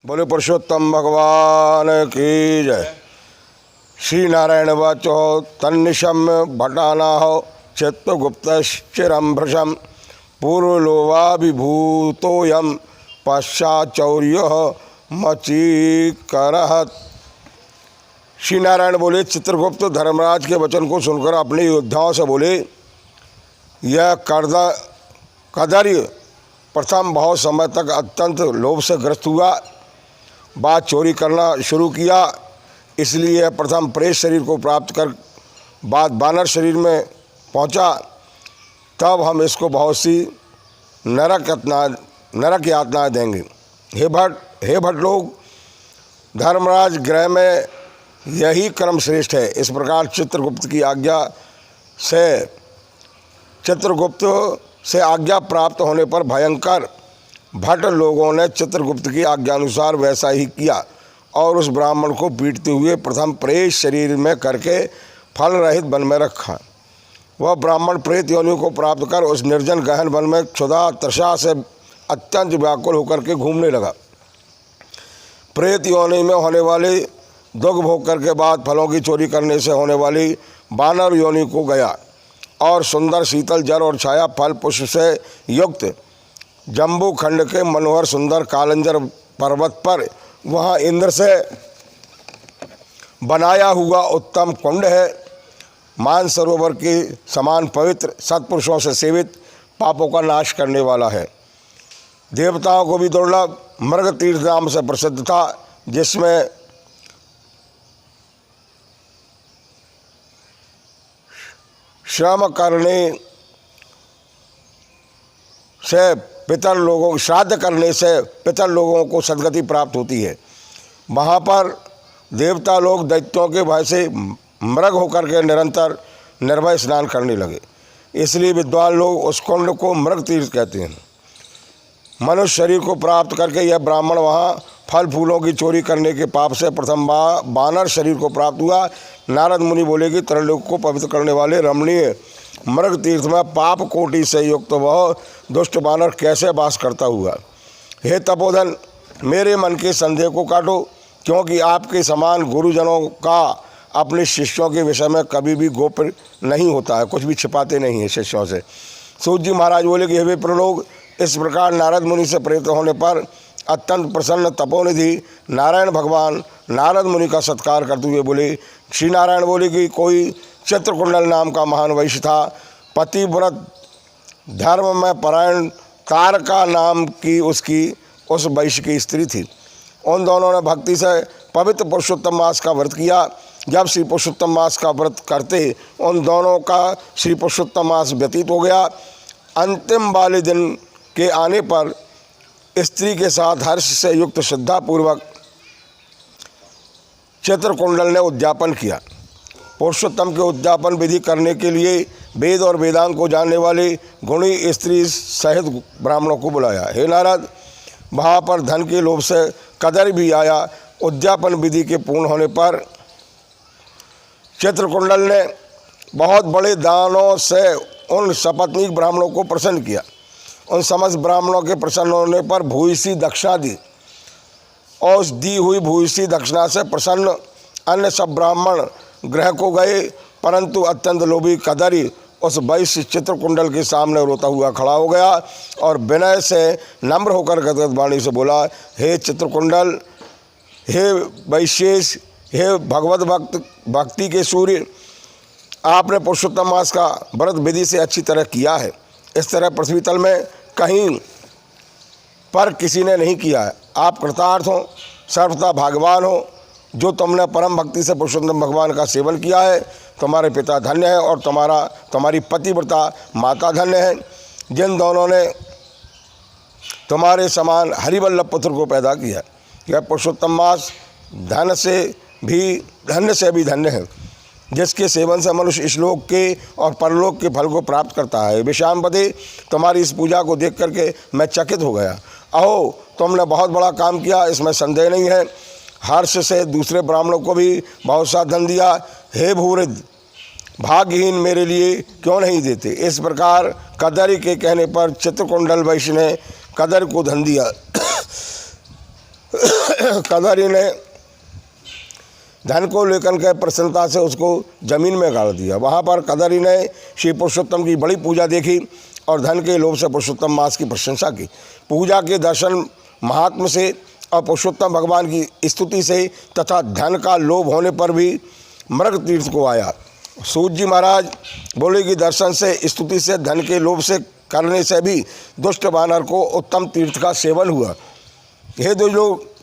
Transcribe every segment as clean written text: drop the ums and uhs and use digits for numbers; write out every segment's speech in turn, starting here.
बोले पुरुषोत्तम भगवान की जय। श्री नारायण वाचो तन्निशम भटानाहो चित्तगुप्तश्चिरं भृशं पूर्वलोवाभिभूतोऽयं पश्चाचौर्यः मचीकरहत्। श्री नारायण बोले, चित्रगुप्त धर्मराज के वचन को सुनकर अपने योद्धाओं से बोले, यह कदर्य प्रथम बहुत समय तक अत्यंत लोभ से ग्रस्त हुआ, बाद चोरी करना शुरू किया, इसलिए प्रथम प्रेत शरीर को प्राप्त कर बाद वानर शरीर में पहुंचा। तब हम इसको बहुत सी नरक यातनाएं देंगे। हे भट लोग, धर्मराज गृह में यही क्रम श्रेष्ठ है। इस प्रकार चित्रगुप्त से आज्ञा प्राप्त होने पर भयंकर भट्ट लोगों ने चित्रगुप्त की आज्ञा अनुसार वैसा ही किया और उस ब्राह्मण को पीटते हुए प्रथम प्रेत शरीर में करके फल रहित वन में रखा। वह ब्राह्मण प्रेत योनियों को प्राप्त कर उस निर्जन गहन वन में क्षुधा तृषा से अत्यंत व्याकुल होकर के घूमने लगा। प्रेत योनि में होने वाले दुख भोग करके बाद फलों की चोरी करने से होने वाली वानर योनि को गया और सुंदर शीतल जल और छाया फल पुष्प से युक्त जम्बू खंड के मनोहर सुंदर कालंजर पर्वत पर वहाँ इंद्र से बनाया हुआ उत्तम कुंड है। मान सरोवर के समान पवित्र, सत्पुरुषों से सेवित, पापों का नाश करने वाला है। देवताओं को भी दुर्लभ मृग तीर्थ नाम से प्रसिद्ध था, जिसमें श्रम करने से श्राद्ध करने से पितर लोगों को सद्गति प्राप्त होती है। वहाँ पर देवता लोग दैत्यों के भय से मृग होकर के निरंतर निर्भय स्नान करने लगे, इसलिए विद्वान लोग उस कुंड को मृग तीर्थ कहते हैं। मनुष्य शरीर को प्राप्त करके यह ब्राह्मण वहाँ फल फूलों की चोरी करने के पाप से प्रथम वानर शरीर को प्राप्त हुआ। नारद मुनि बोले कि त्रैलोक को पवित्र करने वाले रमणीय मृग तीर्थ में पाप कोटि से युक्त वह दुष्ट वानर कैसे वास करता हुआ। हे तपोधन, मेरे मन के संदेह को काटो, क्योंकि आपके समान गुरुजनों का अपने शिष्यों के विषय में कभी भी गोप्य नहीं होता है, कुछ भी छिपाते नहीं हैं शिष्यों से। सूत जी महाराज बोले कि हे प्रलोक, इस प्रकार नारद मुनि से प्रेरित होने पर अत्यंत प्रसन्न तपोनिधि नारायण भगवान नारद मुनि का सत्कार करते हुए बोले। श्री नारायण बोले कि कोई चित्रकुंडल नाम का महान वैश्य था, पतिव्रत धर्म में परायण तारका नाम की उस वैश्य की स्त्री थी। उन दोनों ने भक्ति से पवित्र पुरुषोत्तम मास का व्रत किया। जब श्री पुरुषोत्तम मास का व्रत करते उन दोनों का श्री पुरुषोत्तम मास व्यतीत हो गया। अंतिम वाले दिन के आने पर स्त्री के साथ हर्ष से युक्त श्रद्धापूर्वक चित्रकुंडल ने उद्यापन किया। पुरुषोत्तम के उद्यापन विधि करने के लिए वेद और वेदांग को जानने वाले गुणी स्त्री सहित ब्राह्मणों को बुलाया। हे नारद, वहाँ पर धन के लोभ से कदर भी आया। उद्यापन विधि के पूर्ण होने पर चित्रकुंडल ने बहुत बड़े दानों से उन सपत्नीक ब्राह्मणों को प्रसन्न किया। उन समस्त ब्राह्मणों के प्रसन्न होने पर भूयसी दक्षिणा दी और उस दी हुई भूयसी दक्षिणा से प्रसन्न अन्य सब ब्राह्मण गृह को गए, परंतु अत्यंत लोभी कदरी उस वैश्य चित्रकुंडल के सामने रोता हुआ खड़ा हो गया और विनय से नम्र होकर गदगद वाणी से बोला, हे चित्रकुंडल, हे वैशेष, हे भगवत भक्ति के सूर्य, आपने पुरुषोत्तम मास का व्रत विधि से अच्छी तरह किया है। इस तरह पृथ्वी तल में कहीं पर किसी ने नहीं किया है। आप कृतार्थ हो, सर्वथा भाग्यवान हो, जो तुमने परम भक्ति से पुरुषोत्तम भगवान का सेवन किया है। तुम्हारे पिता धन्य है और तुम्हारी पतिव्रता माता धन्य है, जिन दोनों ने तुम्हारे समान हरिवल्लभ पुत्र को पैदा किया। यह पुरुषोत्तम मास धन से भी धन्य है, जिसके सेवन से मनुष्य इस-लोक के और परलोक के फल को प्राप्त करता है। विश्वामित्र, तुम्हारी इस पूजा को देख करके मैं चकित हो गया। अहो, तुमने बहुत बड़ा काम किया, इसमें संदेह नहीं है। हर्ष से दूसरे ब्राह्मणों को भी बहुत सा धन दिया। हे भूरिद, भाग्यहीन मेरे लिए क्यों नहीं देते। इस प्रकार कदरी के कहने पर चित्रकुंडल वैश्य ने कदर को धन दिया। कदरी ने धन को लेकर के प्रसन्नता से उसको जमीन में गाड़ दिया। वहाँ पर कदरी ने श्री पुरुषोत्तम की बड़ी पूजा देखी और धन के लोभ से पुरुषोत्तम मास की प्रशंसा की। पूजा के दर्शन महात्म से और पुरुषोत्तम भगवान की स्तुति से तथा धन का लोभ होने पर भी मृग तीर्थ को आया। सूत जी महाराज बोले कि दर्शन से, स्तुति से, धन के लोभ से करने से भी दुष्ट वानर को उत्तम तीर्थ का सेवन हुआ। हे दो लोग,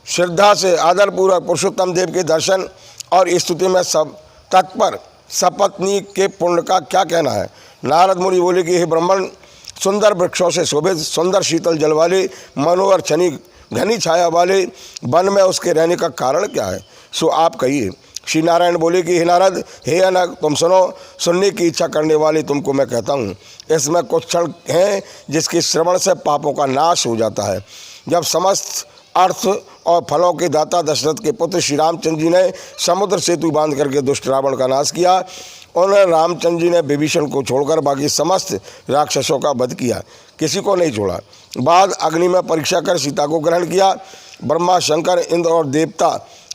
श्रद्धा से आदरपूर्वक पुरुषोत्तम देव के दर्शन और स्तुति में सब तत्पर सपत्नी के पुण्य का क्या कहना है। नारद मुनि बोले कि हे ब्राह्मण, सुंदर वृक्षों से शोभित, सुंदर शीतल जल वाले, मनोहर घनी छाया वाले वन में उसके रहने का कारण क्या है, सो आप कहिए। श्री नारायण बोले कि हे नारद, हे अनग, तुम सुनो। सुनने की इच्छा करने वाले तुमको मैं कहता हूँ। इसमें कुछ क्षण हैं जिसके श्रवण से पापों का नाश हो जाता है। जब समस्त अर्थ और फलों के दाता दशरथ के पुत्र श्री रामचंद्र जी ने समुद्र सेतु बांध करके दुष्ट रावण का नाश किया, उन्होंने रामचंद्र जी ने विभीषण को छोड़कर बाकी समस्त राक्षसों का वध किया, किसी को नहीं छोड़ा। बाद अग्नि में परीक्षा कर सीता को ग्रहण किया। ब्रह्मा, शंकर, इंद्र और देवता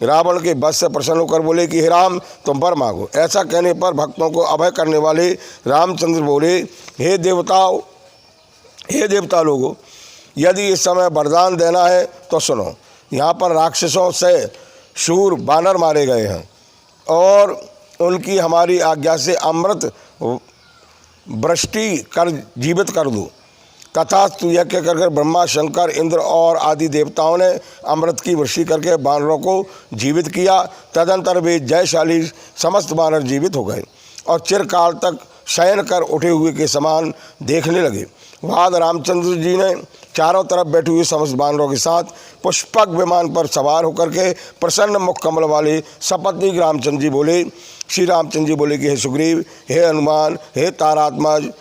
रावण के वध से प्रसन्न होकर बोले कि हे राम, तुम वर मांगो। ऐसा कहने पर भक्तों को अभय करने वाले रामचंद्र बोले, हे देवता लोगों, यदि इस समय वरदान देना है तो सुनो। यहाँ पर राक्षसों से शूर बानर मारे गए हैं और उनकी हमारी आज्ञा से अमृत वृष्टि कर जीवित कर दो। तथास्तु यह कहकर ब्रह्मा, शंकर, इंद्र और आदि देवताओं ने अमृत की वृष्टि करके बानरों को जीवित किया। तदंतर वे जयशाली समस्त बानर जीवित हो गए और चिरकाल तक शयन कर उठे हुए के समान देखने लगे। बाद रामचंद्र जी ने चारों तरफ बैठे हुए समस्त बानरों के साथ पुष्पक विमान पर सवार होकर के प्रसन्न मुख कमल वाले सपत्नीक रामचंद्र जी बोले, श्री रामचंद्र जी बोले कि हे सुग्रीव, हे हनुमान, हे तारात्मज,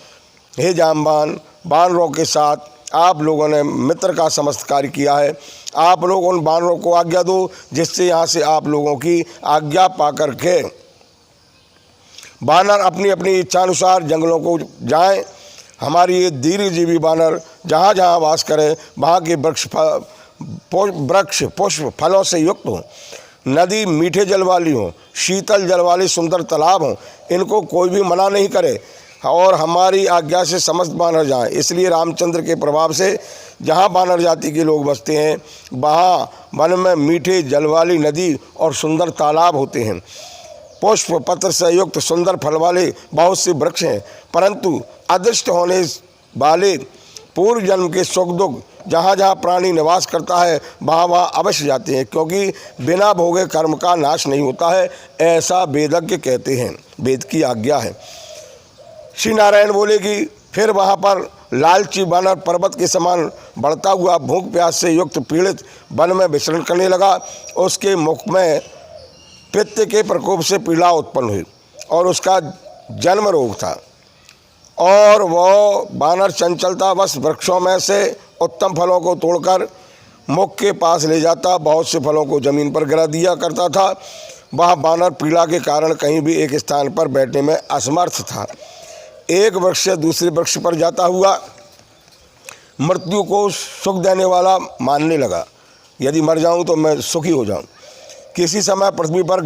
हे जाम्बान, बानरों के साथ आप लोगों ने मित्र का समस्त कार्य किया है। आप लोग उन बानरों को आज्ञा दो जिससे यहाँ से आप लोगों की आज्ञा पाकर के बानर अपनी अपनी इच्छानुसार जंगलों को जाएं। हमारी ये दीर्घजीवी बानर जहाँ जहाँ वास करें वहाँ के वृक्ष पुष्प फलों से युक्त हों, नदी मीठे जल वाली हों, शीतल जल वाले सुंदर तालाब हों, इनको कोई भी मना नहीं करे और हमारी आज्ञा से समस्त बानर जाएं। इसलिए रामचंद्र के प्रभाव से जहाँ बानर जाति के लोग बसते हैं वहाँ वन में मीठे जल वाली नदी और सुंदर तालाब होते हैं। पुष्प पत्र से युक्त सुंदर फल वाले बहुत से वृक्ष हैं, परंतु अदृष्ट होने वाले पूर्व जन्म के सुख दुख जहाँ जहाँ प्राणी निवास करता है वहाँ वहाँ अवश्य जाते हैं, क्योंकि बिना भोगे कर्म का नाश नहीं होता है, ऐसा वेदज्ञ कहते हैं, वेद की आज्ञा है। श्री नारायण बोले कि फिर वहाँ पर लालची बानर पर्वत के समान बढ़ता हुआ भूख प्यास से युक्त पीड़ित वन में विचरण करने लगा। उसके मुख में पित्त के प्रकोप से पीड़ा उत्पन्न हुई और उसका जन्म रोग था और वह बानर चंचलतावश वृक्षों में से उत्तम फलों को तोड़कर मुख के पास ले जाता, बहुत से फलों को जमीन पर गिरा दिया करता था। वह बानर पीड़ा के कारण कहीं भी एक स्थान पर बैठने में असमर्थ था। एक वृक्ष से दूसरे वृक्ष पर जाता हुआ मृत्यु को सुख देने वाला मानने लगा। यदि मर जाऊं तो मैं सुखी हो जाऊं। किसी समय पृथ्वी पर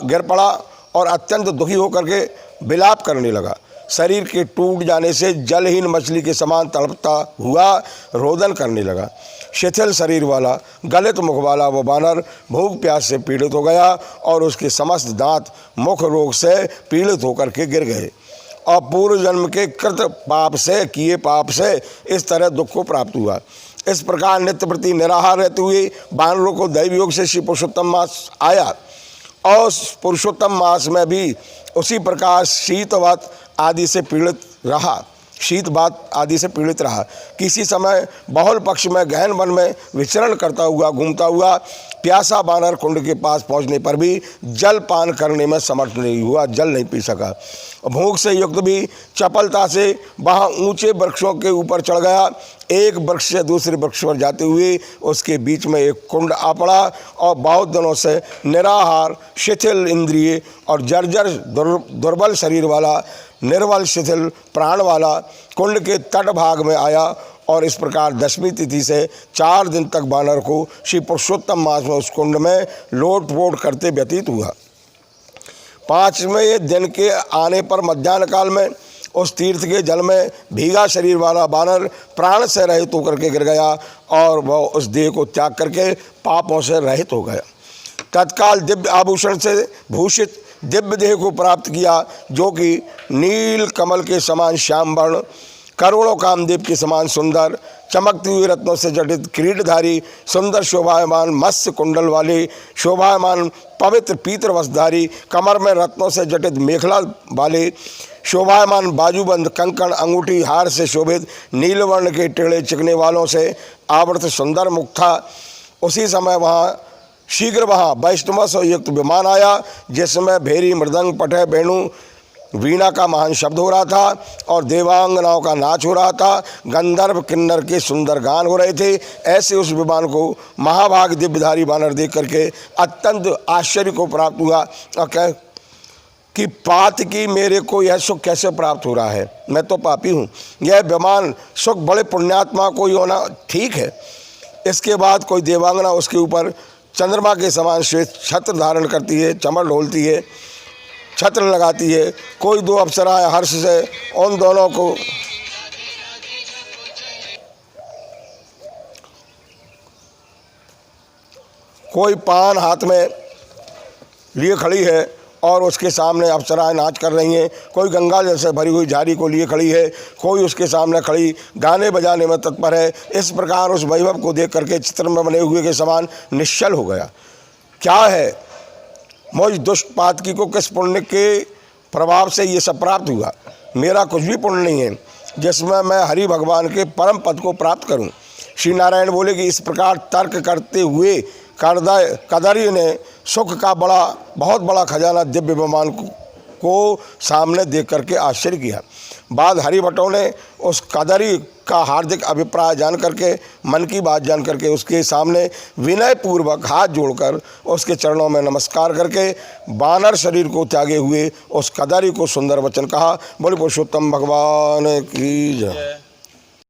गिर पड़ा और अत्यंत दुखी होकर के विलाप करने लगा। शरीर के टूट जाने से जलहीन मछली के समान तड़पता हुआ रोदन करने लगा। शिथिल शरीर वाला, गलित मुख वाला वो बानर भूख प्यास से पीड़ित हो गया और उसके समस्त दांत मुख रोग से पीड़ित होकर के गिर गए और पूर्व जन्म के कृत पाप से किए पाप से इस तरह दुख को प्राप्त हुआ। इस प्रकार नित्य प्रति निराहार रहते हुए बानरों को दैव योग से श्री पुरुषोत्तम मास आया और पुरुषोत्तम मास में भी उसी प्रकार शीतवात आदि से पीड़ित रहा। किसी समय बहुल पक्ष में गहन वन में विचरण करता हुआ घूमता हुआ प्यासा बानर कुंड के पास पहुंचने पर भी जल पान करने में समर्थ नहीं हुआ, जल नहीं पी सका। भूख से युक्त भी चपलता से वहाँ ऊंचे वृक्षों के ऊपर चढ़ गया। एक वृक्ष से दूसरे वृक्ष पर जाते हुए उसके बीच में एक कुंड आ पड़ा और बहुत दिनों से निराहार, शिथिल इंद्रिय और जर्जर दुर्बल शरीर वाला, निर्बल शिथिल प्राण वाला कुंड के तट भाग में आया और इस प्रकार 10वीं तिथि से 4 दिन तक वानर को श्री पुरुषोत्तम मास में उस कुंड में लोटपोट करते व्यतीत हुआ। 5वें दिन के आने पर मध्याह्न काल में उस तीर्थ के जल में भीगा शरीर वाला वानर प्राण से रहित होकर के गिर गया और वह उस देह को त्याग करके पापों से रहित हो गया। तत्काल दिव्य आभूषण से भूषित दिव्य देह को प्राप्त किया, जो कि नील कमल के समान श्याम वर्ण, करोड़ों कामदेव के समान सुंदर, चमकती हुई रत्नों से जटित किरीटधारी, सुंदर शोभायमान मत्स्य कुंडल वाले, शोभायमान पवित्र पीतर वस्त्रधारी, कमर में रत्नों से जटित मेखला वाले, शोभायमान बाजूबंद कंकण अंगूठी हार से शोभित, नीलवर्ण के टेढ़े चिकने वालों से आवृत सुंदर मुख था। उसी समय शीघ्र वहाँ वैष्णव से युक्त विमान आया, जिसमें भेरी मृदंग पटे वेणु वीणा का महान शब्द हो रहा था और देवांगनाओं का नाच हो रहा था। गंधर्व किन्नर के सुंदर गान हो रहे थे। ऐसे उस विमान को महाभाग दिव्यधारी वानर देख करके अत्यंत आश्चर्य को प्राप्त हुआ और कह कि पात की मेरे को यह सुख कैसे प्राप्त हो रहा है, मैं तो पापी हूँ। यह विमान सुख बड़े पुण्यात्मा को ही होना ठीक है। इसके बाद कोई देवांगना उसके ऊपर चंद्रमा के समान श्वेत छत्र धारण करती है, चमर ढोलती है, छत्र लगाती है। कोई 2 अप्सराएं हर्ष से उन दोनों को कोई पान हाथ में लिए खड़ी है और उसके सामने अप्सराएं नाच कर रही हैं। कोई गंगा जल से भरी हुई झाड़ी को लिए खड़ी है, कोई उसके सामने खड़ी गाने बजाने में तत्पर है। इस प्रकार उस वैभव को देख करके चित्र में बने हुए के समान निश्चल हो गया। क्या है मुझ दुष्ट पातकी को किस पुण्य के प्रभाव से ये सब प्राप्त हुआ? मेरा कुछ भी पुण्य नहीं है जिसमें मैं हरि भगवान के परम पद को प्राप्त करूं। श्री नारायण बोले कि इस प्रकार तर्क करते हुए कदरी ने सुख का बहुत बड़ा खजाना दिव्य विमान को सामने देख करके आश्चर्य किया। बाद हरिभटों ने उस कदरी का हार्दिक अभिप्राय जान करके, मन की बात जान करके उसके सामने विनय पूर्वक हाथ जोड़कर उसके चरणों में नमस्कार करके वानर शरीर को त्यागे हुए उस कदरी को सुंदर वचन कहा। बोले पुरुषोत्तम भगवान की जय।